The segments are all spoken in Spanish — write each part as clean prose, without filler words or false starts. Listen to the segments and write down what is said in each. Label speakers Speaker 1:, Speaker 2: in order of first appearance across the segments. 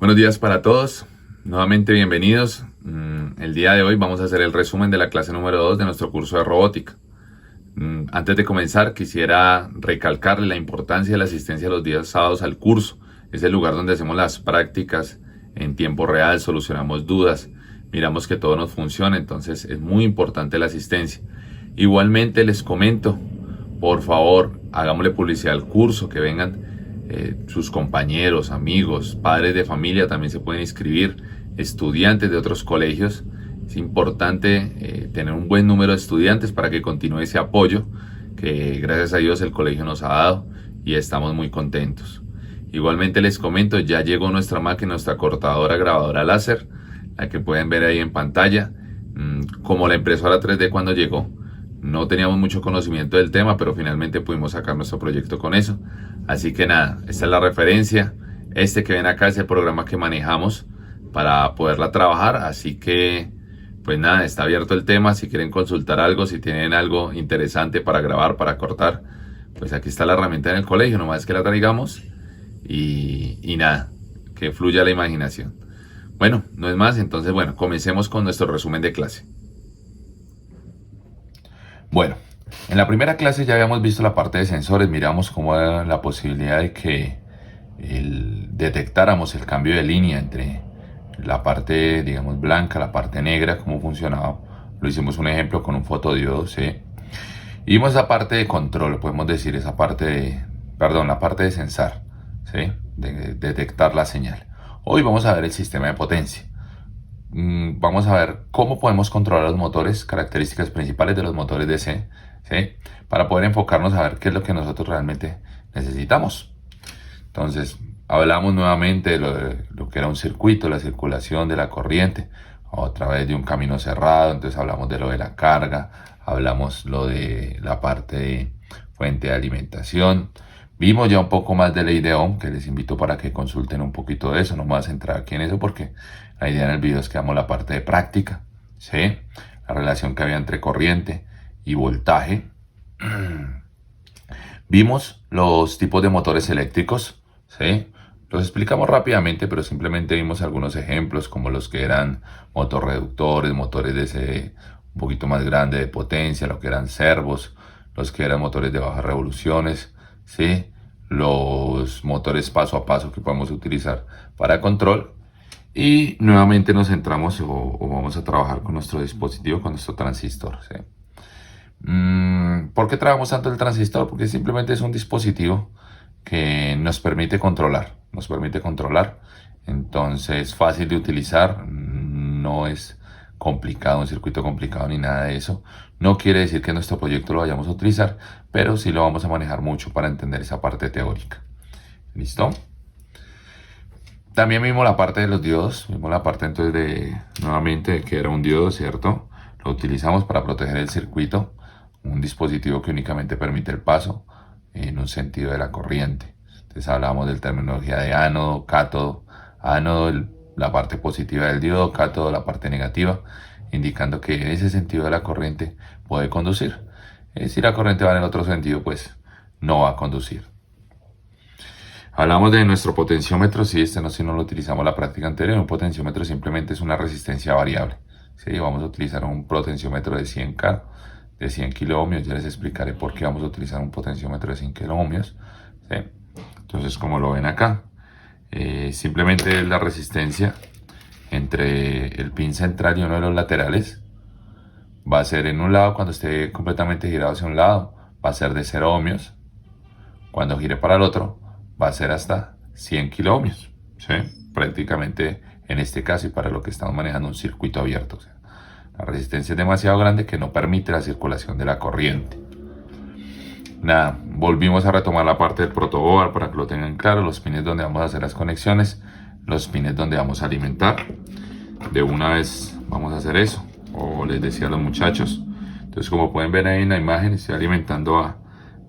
Speaker 1: Buenos días para todos, nuevamente bienvenidos. El día de hoy vamos a hacer el resumen de la clase número 2 de nuestro curso de robótica. Antes de comenzar quisiera recalcarle la importancia de la asistencia los días sábados al curso. Es el lugar donde hacemos las prácticas en tiempo real, solucionamos dudas, miramos que todo nos funcione, entonces es muy importante la asistencia. Igualmente les comento, por favor, hagámosle publicidad al curso, que vengan sus compañeros, amigos, padres de familia también se pueden inscribir, estudiantes de otros colegios. Es importante tener un buen número de estudiantes para que continúe ese apoyo que gracias a Dios el colegio nos ha dado y estamos muy contentos. Igualmente les comento, ya llegó nuestra máquina, nuestra cortadora grabadora láser, la que pueden ver ahí en pantalla, como la impresora 3D cuando llegó. No teníamos mucho conocimiento del tema, pero finalmente pudimos sacar nuestro proyecto con eso. Así que nada, esta es la referencia. Este que ven acá es el programa que manejamos para poderla trabajar. Así que, pues nada, está abierto el tema. Si quieren consultar algo, si tienen algo interesante para grabar, para cortar, pues aquí está la herramienta en el colegio. Nomás que la traigamos y nada, que fluya la imaginación. Bueno, no es más. Entonces, bueno, comencemos con nuestro resumen de clase. Bueno, en la primera clase ya habíamos visto la parte de sensores, miramos cómo era la posibilidad de que detectáramos el cambio de línea entre la parte, digamos, blanca, la parte negra, cómo funcionaba. Lo hicimos un ejemplo con un fotodiodo, ¿sí? Y vimos esa parte de control, podemos decir, esa parte de, perdón, la parte de sensar, ¿sí? De detectar la señal. Hoy vamos a ver el sistema de potencia. Vamos a ver cómo podemos controlar los motores, características principales de los motores DC, ¿sí? Para poder enfocarnos a ver qué es lo que nosotros realmente necesitamos. Entonces, hablamos nuevamente de lo que era un circuito, la circulación de la corriente a través de un camino cerrado. Entonces hablamos de lo de la carga, hablamos lo de la parte de fuente de alimentación. Vimos ya un poco más de ley de Ohm, que les invito para que consulten un poquito de eso. No me voy a centrar aquí en eso porque la idea en el video es que hagamos la parte de práctica, ¿sí? La relación que había entre corriente y voltaje. Vimos los tipos de motores eléctricos, ¿sí? Los explicamos rápidamente, pero simplemente vimos algunos ejemplos como los que eran motorreductores, motores de ese un poquito más grande de potencia, lo que eran servos, los que eran motores de bajas revoluciones, ¿sí? Los motores paso a paso que podemos utilizar para control. Y nuevamente nos centramos o vamos a trabajar con nuestro dispositivo, con nuestro transistor, ¿sí? ¿Por qué trabajamos tanto el transistor? Porque simplemente es un dispositivo que nos permite controlar, entonces fácil de utilizar, no es complicado, un circuito complicado ni nada de eso. No quiere decir que en nuestro proyecto lo vayamos a utilizar, pero sí lo vamos a manejar mucho para entender esa parte teórica. ¿Listo? También vimos la parte de los diodos, vimos la parte entonces de, nuevamente, de que era un diodo, ¿cierto? Lo utilizamos para proteger el circuito, un dispositivo que únicamente permite el paso en un sentido de la corriente. Entonces hablamos de terminología de ánodo, cátodo, ánodo, la parte positiva del diodo, cátodo, la parte negativa, indicando que en ese sentido de la corriente puede conducir. Si la corriente va en el otro sentido, pues no va a conducir. Hablamos de nuestro potenciómetro, si no lo utilizamos en la práctica anterior. Un potenciómetro simplemente es una resistencia variable, ¿sí? Vamos a utilizar un potenciómetro de 100K, de 100 kiloohmios. Ya les explicaré por qué vamos a utilizar un potenciómetro de 100 kiloohmios, ¿sí? Entonces, como lo ven acá, simplemente es la resistencia entre el pin central y uno de los laterales. Va a ser en un lado, cuando esté completamente girado hacia un lado, va a ser de 0 ohmios. Cuando gire para el otro, va a ser hasta 100 kiloohmios, ¿sí? Prácticamente en este caso y para lo que estamos manejando un circuito abierto. O sea, la resistencia es demasiado grande que no permite la circulación de la corriente. Nada, volvimos a retomar la parte del protoboard para que lo tengan claro, los pines donde vamos a hacer las conexiones, los pines donde vamos a alimentar. De una vez vamos a hacer eso, o les decía a los muchachos. Entonces, como pueden ver ahí en la imagen, estoy alimentando a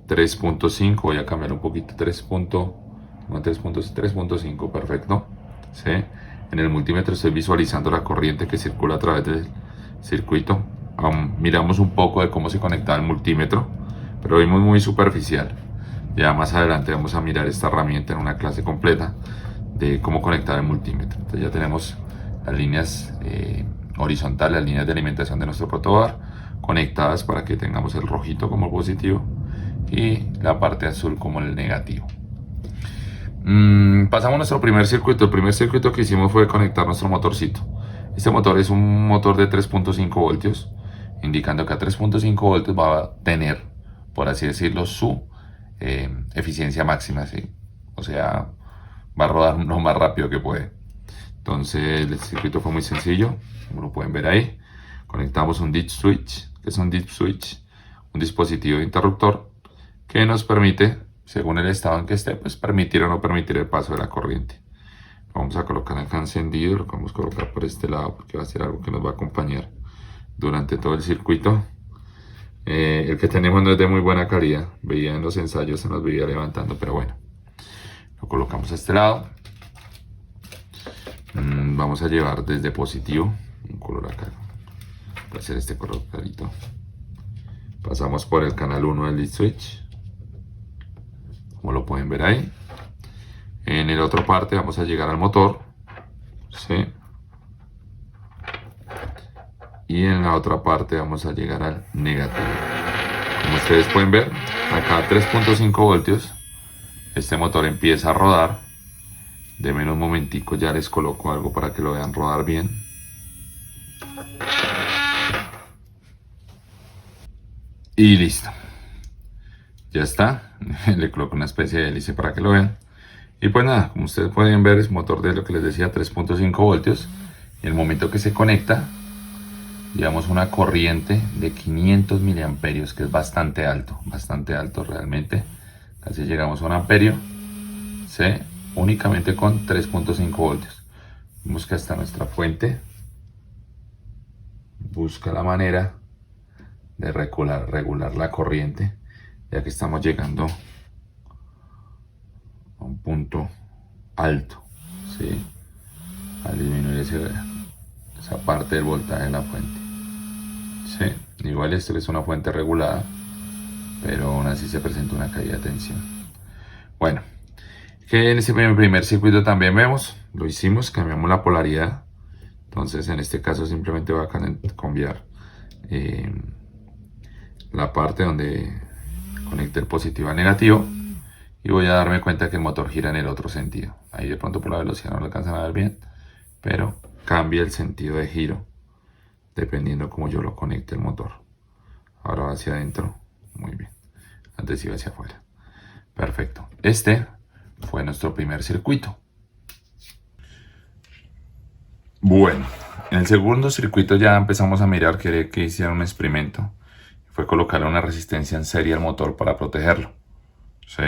Speaker 1: 3.5, voy a cambiar un poquito, 3.5, perfecto, ¿sí? En el multímetro estoy visualizando la corriente que circula a través del circuito. Miramos un poco de cómo se conectaba el multímetro, pero vimos muy superficial. Ya más adelante vamos a mirar esta herramienta en una clase completa. de cómo conectar el multímetro. Entonces ya tenemos las líneas horizontales, las líneas de alimentación de nuestro protobar conectadas para que tengamos el rojito como positivo y la parte azul como el negativo. Pasamos a nuestro primer circuito. El primer circuito que hicimos fue conectar nuestro motorcito. Este motor es un motor de 3.5 voltios, indicando que a 3.5 voltios va a tener, por así decirlo, su eficiencia máxima, ¿sí? O sea, va a rodar lo más rápido que puede. Entonces el circuito fue muy sencillo, como lo pueden ver ahí. Conectamos un dip switch, que es un dip switch, un dispositivo de interruptor que nos permite, según el estado en que esté, pues permitir o no permitir el paso de la corriente. Lo vamos a colocar acá encendido, lo vamos a colocar por este lado porque va a ser algo que nos va a acompañar durante todo el circuito. El que tenemos no es de muy buena calidad, veía en los ensayos se nos veía levantando, pero bueno, lo colocamos a este lado. Vamos a llevar desde positivo un color acá, va a ser este color clarito. Pasamos por el canal 1 del lead switch, como lo pueden ver ahí. En la otra parte vamos a llegar al motor, ¿sí? Y en la otra parte vamos a llegar al negativo. Como ustedes pueden ver, acá a 3.5 voltios, este motor empieza a rodar. Denme un momentico, ya les coloco algo para que lo vean rodar bien. Y listo. Ya está. Le coloco una especie de hélice para que lo vean. Y pues nada, como ustedes pueden ver, es un motor de lo que les decía, 3.5 voltios. En el momento que se conecta, llevamos una corriente de 500 miliamperios, que es bastante alto realmente. Casi llegamos a un amperio. ¿Sí? Únicamente con 3.5 voltios. Vemos que hasta nuestra fuente busca la manera de regular la corriente, ya que estamos llegando a un punto alto, ¿sí? Al disminuir esa parte del voltaje de la fuente, ¿sí? Igual esto es una fuente regulada, pero aún así se presenta una caída de tensión. Bueno, que en ese primer circuito también vemos, lo hicimos, cambiamos la polaridad. Entonces en este caso simplemente voy a cambiar la parte donde conecte el positivo al negativo y voy a darme cuenta que el motor gira en el otro sentido. Ahí de pronto por la velocidad no lo alcanzan a ver bien, pero cambia el sentido de giro dependiendo cómo yo lo conecte el motor. Ahora va hacia adentro, muy bien. Antes iba hacia afuera. Perfecto. Este fue nuestro primer circuito. Bueno, en el segundo circuito ya empezamos a mirar que hicieron un experimento. Fue colocarle una resistencia en serie al motor para protegerlo. ¿Sí?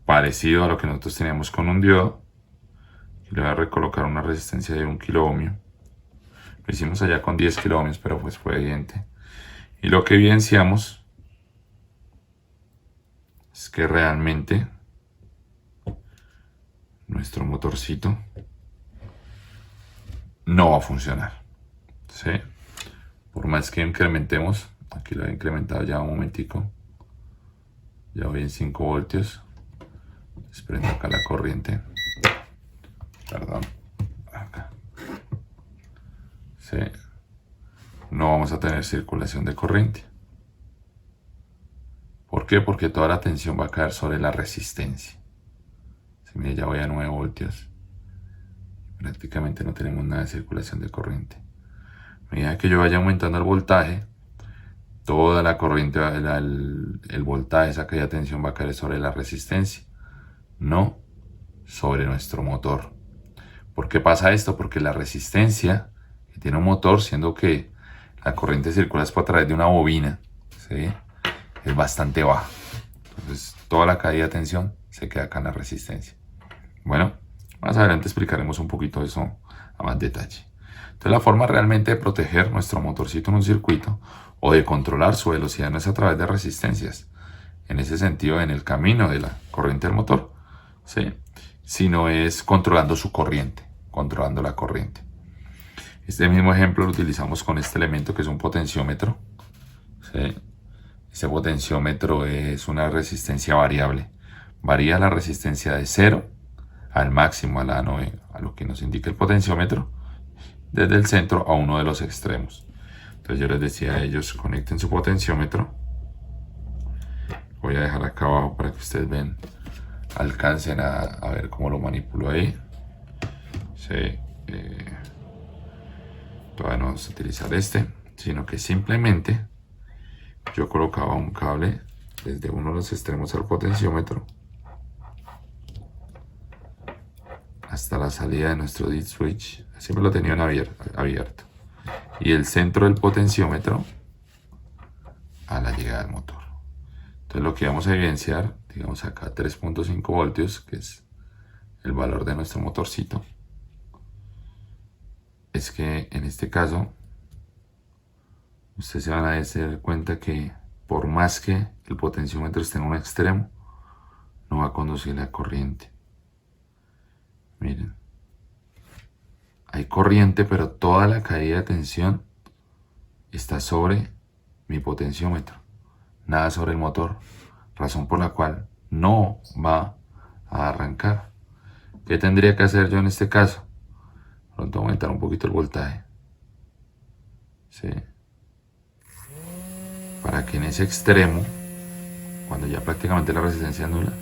Speaker 1: Parecido a lo que nosotros teníamos con un diodo. Y le voy a recolocar una resistencia de 1 kilo ohmio. Lo hicimos allá con 10 kilo ohmios, pero pues fue evidente. Y lo que evidenciamos es que realmente nuestro motorcito no va a funcionar, ¿sí? Por más que incrementemos, aquí lo he incrementado ya un momentico, ya voy en 5 voltios, desprendo acá la corriente, perdón, acá, ¿sí? No vamos a tener circulación de corriente. ¿Por qué? Porque toda la tensión va a caer sobre la resistencia. Si mire, ya voy a 9 voltios. Prácticamente no tenemos nada de circulación de corriente. A medida que yo vaya aumentando el voltaje, toda la corriente, el voltaje, esa caída de tensión va a caer sobre la resistencia, no sobre nuestro motor. ¿Por qué pasa esto? Porque la resistencia que tiene un motor, siendo que la corriente circula por a través de una bobina, ¿sí? Es bastante baja. Entonces toda la caída de tensión se queda acá en la resistencia. Bueno, más adelante explicaremos un poquito eso a más detalle. Entonces la forma realmente de proteger nuestro motorcito en un circuito o de controlar su velocidad no es a través de resistencias, en ese sentido en el camino de la corriente del motor, ¿sí? Sino es controlando su corriente, controlando la corriente. Este mismo ejemplo lo utilizamos con este elemento que es un potenciómetro, ¿sí? Este potenciómetro es una resistencia variable. Varía la resistencia de 0 al máximo, a la novena, a lo que nos indica el potenciómetro, desde el centro a uno de los extremos. Entonces yo les decía a ellos, conecten su potenciómetro. Voy a dejar acá abajo para que ustedes vean, alcancen a ver cómo lo manipulo ahí. Sí, todavía no vamos a utilizar este, sino que simplemente yo colocaba un cable desde uno de los extremos al potenciómetro hasta la salida de nuestro dead switch. Siempre lo tenían abierto. Y el centro del potenciómetro a la llegada del motor. Entonces lo que vamos a evidenciar, digamos acá 3.5 voltios, que es el valor de nuestro motorcito, es que en este caso ustedes se van a dar cuenta que por más que el potenciómetro esté en un extremo, no va a conducir la corriente. Miren, hay corriente, pero toda la caída de tensión está sobre mi potenciómetro, nada sobre el motor, razón por la cual no va a arrancar. ¿Qué tendría que hacer yo en este caso? Pronto aumentar un poquito el voltaje, ¿sí? Para que en ese extremo, cuando ya prácticamente la resistencia es nula,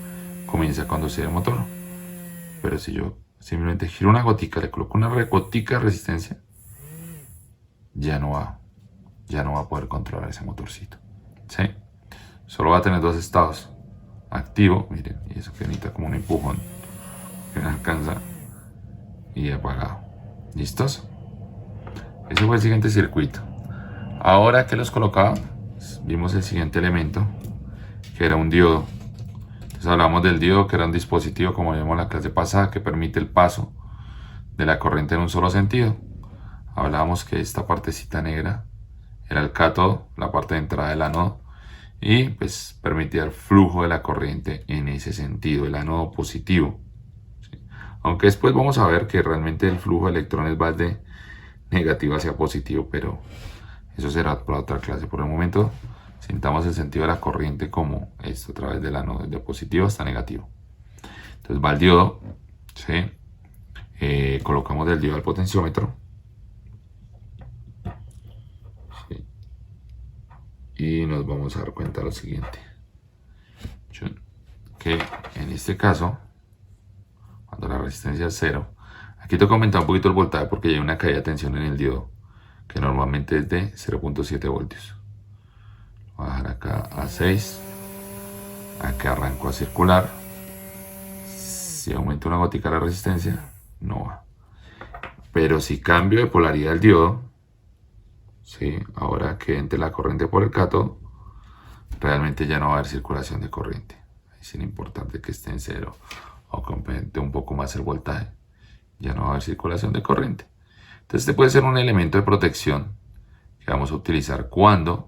Speaker 1: comience a conducir el motor. Pero si yo simplemente giro una gotica, le coloco una gotica de resistencia, ya no va a poder controlar ese motorcito, ¿sí? Solo va a tener dos estados: activo, miren, y eso que necesita como un empujón que no alcanza, y apagado. ¿Listos? Ese fue el siguiente circuito. Ahora que los colocaba, vimos el siguiente elemento, que era un diodo. Entonces hablamos del diodo, que era un dispositivo, como vimos en la clase pasada, que permite el paso de la corriente en un solo sentido. Hablábamos que esta partecita negra era el cátodo, la parte de entrada del ánodo, y pues permitía el flujo de la corriente en ese sentido, el ánodo positivo, ¿sí? Aunque después vamos a ver que realmente el flujo de electrones va de negativo hacia positivo, pero eso será para otra clase. Por el momento sintamos el sentido de la corriente como esto, a través del ánodo, de positivo hasta negativo. Entonces va el diodo, ¿sí? Colocamos del diodo al potenciómetro, ¿sí? Y nos vamos a dar cuenta de lo siguiente, que en este caso, cuando la resistencia es 0, aquí tengo que aumentar un poquito el voltaje porque hay una caída de tensión en el diodo, que normalmente es de 0.7 voltios. Voy a dejar acá a 6. Acá arranco a circular. Si aumento una gotica la resistencia, no va. Pero si cambio de polaridad el diodo, ¿sí? Ahora que entre la corriente por el cátodo, realmente ya no va a haber circulación de corriente. Es importante que esté en 0 o que aumente un poco más el voltaje. Ya no va a haber circulación de corriente. Entonces este puede ser un elemento de protección que vamos a utilizar cuando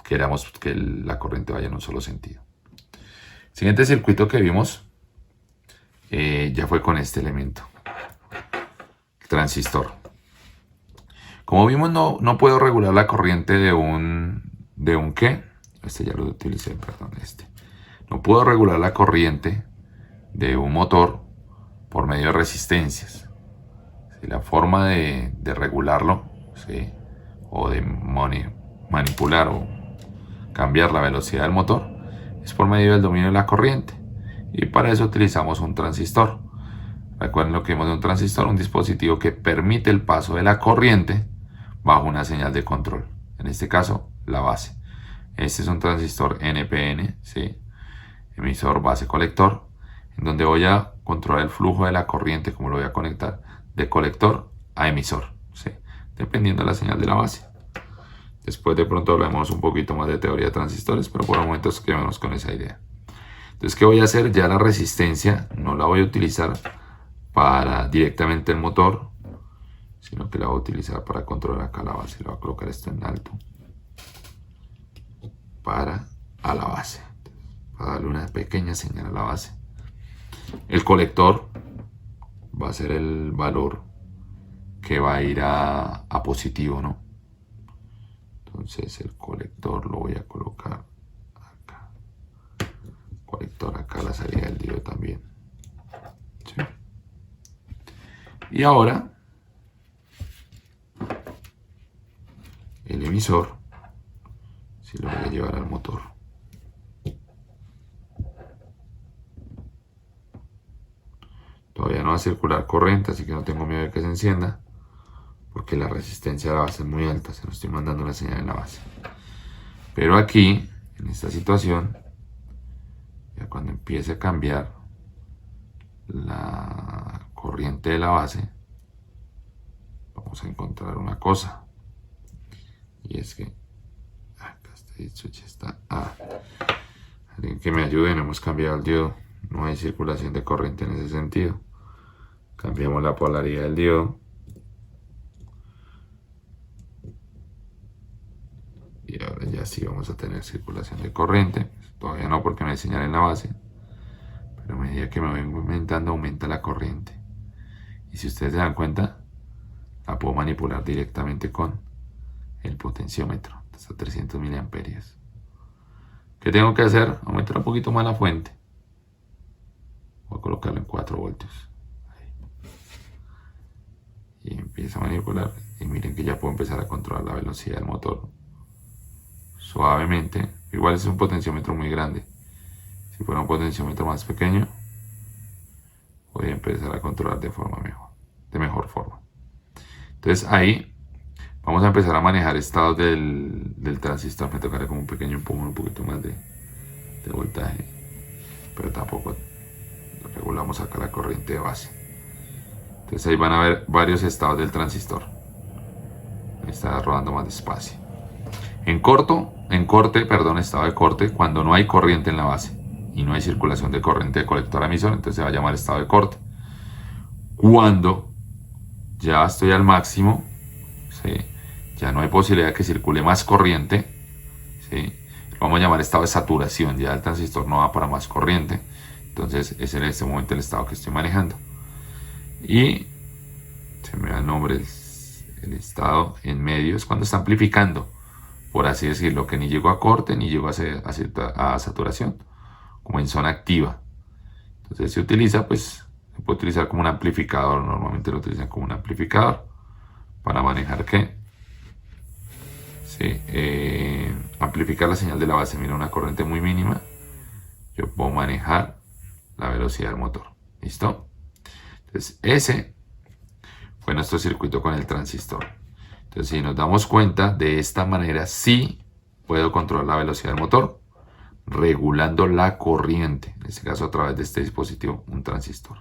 Speaker 1: queramos que la corriente vaya en un solo sentido. El siguiente circuito que vimos ya fue con este elemento, el transistor. Como vimos, no puedo regular la corriente de un ¿qué? Este ya lo utilicé, perdón, No puedo regular la corriente de un motor por medio de resistencias. ¿Sí? La forma de regularlo, ¿sí? O de manipular o cambiar la velocidad del motor es por medio del dominio de la corriente, y para eso utilizamos un transistor. Recuerden lo que vimos de un transistor: un dispositivo que permite el paso de la corriente bajo una señal de control, en este caso la base. Este es un transistor NPN, ¿sí? Emisor, base, colector, en donde voy a controlar el flujo de la corriente, como lo voy a conectar de colector a emisor, ¿sí? Dependiendo de la señal de la base. Después de pronto hablamos un poquito más de teoría de transistores, pero por el momento quedémonos con esa idea. Entonces, ¿qué voy a hacer? Ya la resistencia no la voy a utilizar para directamente el motor, sino que la voy a utilizar para controlar acá la base. Le voy a colocar esto en alto para a la base, para darle una pequeña señal a la base. El colector va a ser el valor que va a ir a positivo, ¿no? Entonces el colector lo voy a colocar acá. Colector acá a la salida del diodo también. ¿sí? Y ahora el emisor si lo voy a llevar al motor. Todavía no va a circular corriente, así que no tengo miedo de que se encienda, porque la resistencia de la base es muy alta, se lo estoy mandando la señal en la base. Pero aquí, en esta situación, ya cuando empiece a cambiar la corriente de la base, vamos a encontrar una cosa. Y es que acá este switch está. Alguien que me ayude, no hemos cambiado el diodo. No hay circulación de corriente en ese sentido. Cambiamos la polaridad del diodo. Y ahora ya sí vamos a tener circulación de corriente. Todavía no, porque no hay señal en la base. Pero a medida que me vengo aumentando, aumenta la corriente. Y si ustedes se dan cuenta, la puedo manipular directamente con el potenciómetro. Hasta 300 miliamperios. ¿Qué tengo que hacer? Aumentar un poquito más la fuente. Voy a colocarlo en 4 voltios. Ahí. Y empiezo a manipular. Y miren que ya puedo empezar a controlar la velocidad del motor. Suavemente. Igual es un potenciómetro muy grande. Si fuera un potenciómetro más pequeño, voy a empezar a controlar de mejor forma. Entonces ahí vamos a empezar a manejar estados del transistor. Me tocará como un pequeño empujón, un poquito más de voltaje. Pero tampoco regulamos acá la corriente de base. Entonces ahí van a ver varios estados del transistor. Está rodando más despacio. Estado de corte, cuando no hay corriente en la base y no hay circulación de corriente de colector a emisor, entonces se va a llamar estado de corte. Cuando ya estoy al máximo, ¿sí? Ya no hay posibilidad de que circule más corriente, ¿sí? Lo vamos a llamar estado de saturación. Ya el transistor no va para más corriente. Entonces ese es en este momento el estado que estoy manejando. Y se me da el nombre, el estado en medio es cuando está amplificando, por así decirlo, que ni llegó a corte ni llegó a saturación, como en zona activa. Entonces se utiliza, pues, se puede utilizar como un amplificador. Normalmente lo utilizan como un amplificador para manejar ¿qué? Sí, amplificar la señal de la base. Mira, una corriente muy mínima, yo puedo manejar la velocidad del motor. ¿Listo? Entonces ese fue nuestro circuito con el transistor. Entonces si nos damos cuenta, de esta manera sí puedo controlar la velocidad del motor, regulando la corriente, en este caso a través de este dispositivo, un transistor.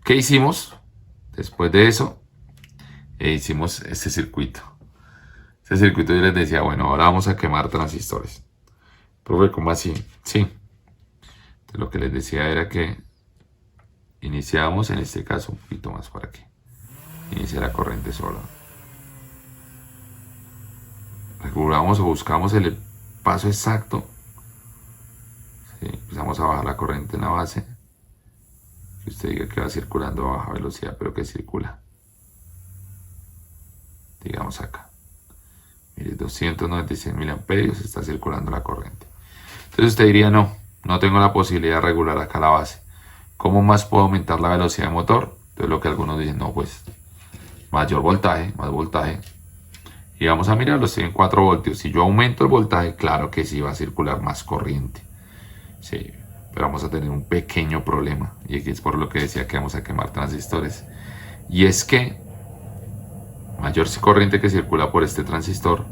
Speaker 1: ¿Qué hicimos? Después de eso, hicimos este circuito. Este circuito yo les decía, bueno, ahora vamos a quemar transistores. Profe, ¿cómo así? Sí. Entonces lo que les decía era que iniciamos, en este caso, un poquito más para que inicie la corriente sola. Regulamos o buscamos el paso exacto. ¿Sí? Empezamos a bajar la corriente en la base. Que usted diga que va circulando a baja velocidad, pero que circula. Digamos acá. Mire, 296 miliamperios está circulando la corriente. Entonces usted diría, no tengo la posibilidad de regular acá la base. ¿Cómo más puedo aumentar la velocidad del motor? Entonces lo que algunos dicen, no, pues mayor voltaje, más voltaje. Y vamos a mirarlo, estoy en 4 voltios. Si yo aumento el voltaje, claro que sí va a circular más corriente. Sí, pero vamos a tener un pequeño problema. Y aquí es por lo que decía que vamos a quemar transistores. Y es que mayor corriente que circula por este transistor,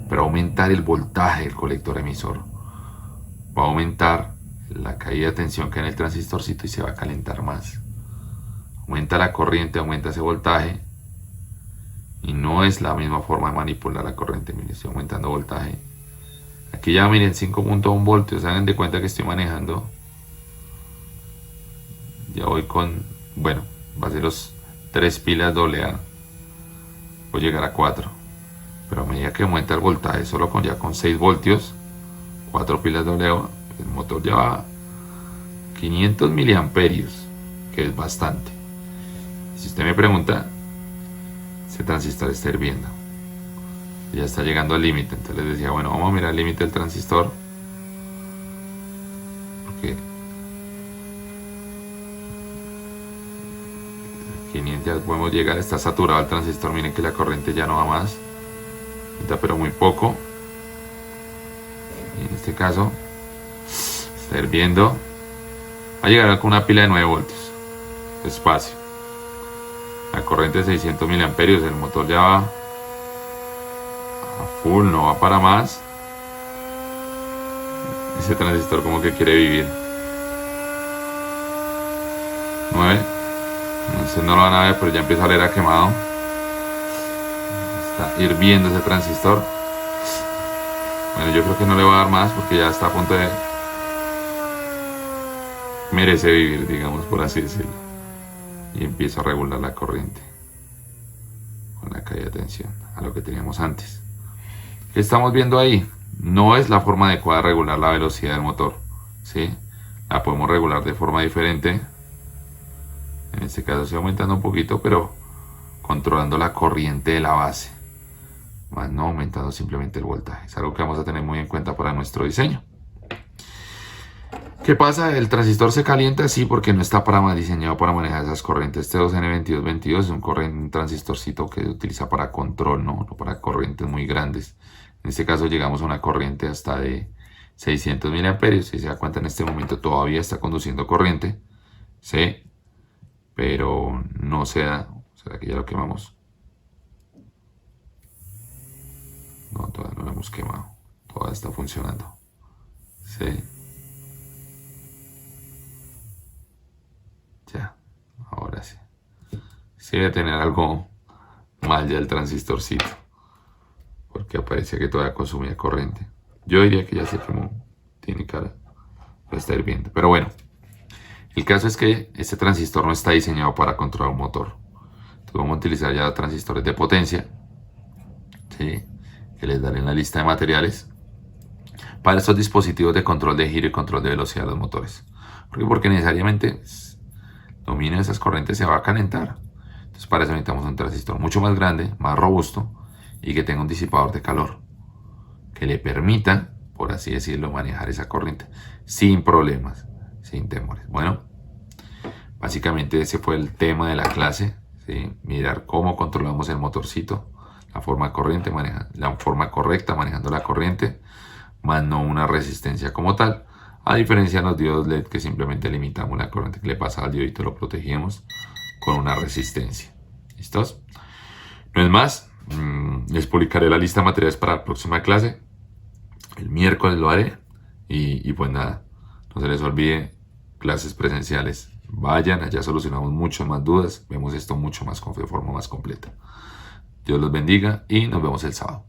Speaker 1: pero aumentar el voltaje del colector emisor, va a aumentar la caída de tensión que hay en el transistorcito y se va a calentar más. Aumenta la corriente, aumenta ese voltaje. Y no es la misma forma de manipular la corriente. Miren, estoy aumentando voltaje. Aquí ya miren 5.1 voltios. Hagan de cuenta que estoy manejando. Ya voy con, bueno, va a ser los 3 pilas AA. Voy a llegar a 4. Pero a medida que aumenta el voltaje, solo con 6 voltios, 4 pilas AA, el motor ya va a 500 miliamperios, que es bastante. Si usted me pregunta, ese transistor está hirviendo, ya está llegando al límite. Entonces les decía, bueno, vamos a mirar el límite del transistor, porque 500 podemos llegar, está saturado el transistor, miren que la corriente ya no va más, pero muy poco. Y en este caso está hirviendo, va a llegar con una pila de 9 voltios, despacio. La corriente de 600 miliamperios, el motor ya va a full, no va para más. Ese transistor como que quiere vivir. 9. No sé, no lo van a ver, pero ya empieza a oler a quemado. Está hirviendo ese transistor. Bueno, yo creo que no le va a dar más porque ya está a punto de... merece vivir, digamos, por así decirlo. Y empiezo a regular la corriente con la caída de tensión a lo que teníamos antes. ¿Qué estamos viendo ahí? No es la forma adecuada de regular la velocidad del motor, ¿sí? La podemos regular de forma diferente. En este caso estoy aumentando un poquito, pero controlando la corriente de la base, más no aumentando simplemente el voltaje. Es algo que vamos a tener muy en cuenta para nuestro diseño. ¿Qué pasa? El transistor se calienta, sí, porque no está diseñado para manejar esas corrientes. Este 2N2222 es un transistorcito que se utiliza para control, no para corrientes muy grandes. En este caso llegamos a una corriente hasta de 600 miliamperios. Si se da cuenta, en este momento todavía está conduciendo corriente, ¿sí? Pero no se da. ¿Será que ya lo quemamos? No, todavía no lo hemos quemado. Todavía está funcionando, ¿sí? Ya, ahora sí. Sí debe tener algo mal ya el transistorcito, porque aparecía que todavía consumía corriente. Yo diría que ya se quemó. Tiene cara. Lo está hirviendo. Pero bueno, el caso es que este transistor no está diseñado para controlar un motor. Entonces vamos a utilizar ya transistores de potencia, ¿sí? Que les daré en la lista de materiales para estos dispositivos de control de giro y control de velocidad de los motores. Porque necesariamente el dominio de esas corrientes se va a calentar. Entonces para eso necesitamos un transistor mucho más grande, más robusto y que tenga un disipador de calor que le permita, por así decirlo, manejar esa corriente sin problemas, sin temores. Bueno, básicamente ese fue el tema de la clase, ¿sí? Mirar cómo controlamos el motorcito, la forma correcta manejando la corriente, más no una resistencia como tal, a diferencia de los diodos LED que simplemente limitamos la corriente que le pasa al diodito, lo protegemos con una resistencia. ¿Listos? No es más, les publicaré la lista de materiales para la próxima clase. El miércoles lo haré. Y pues nada, no se les olvide, clases presenciales. Vayan, allá solucionamos muchas más dudas. Vemos esto mucho más de forma más completa. Dios los bendiga y nos vemos el sábado.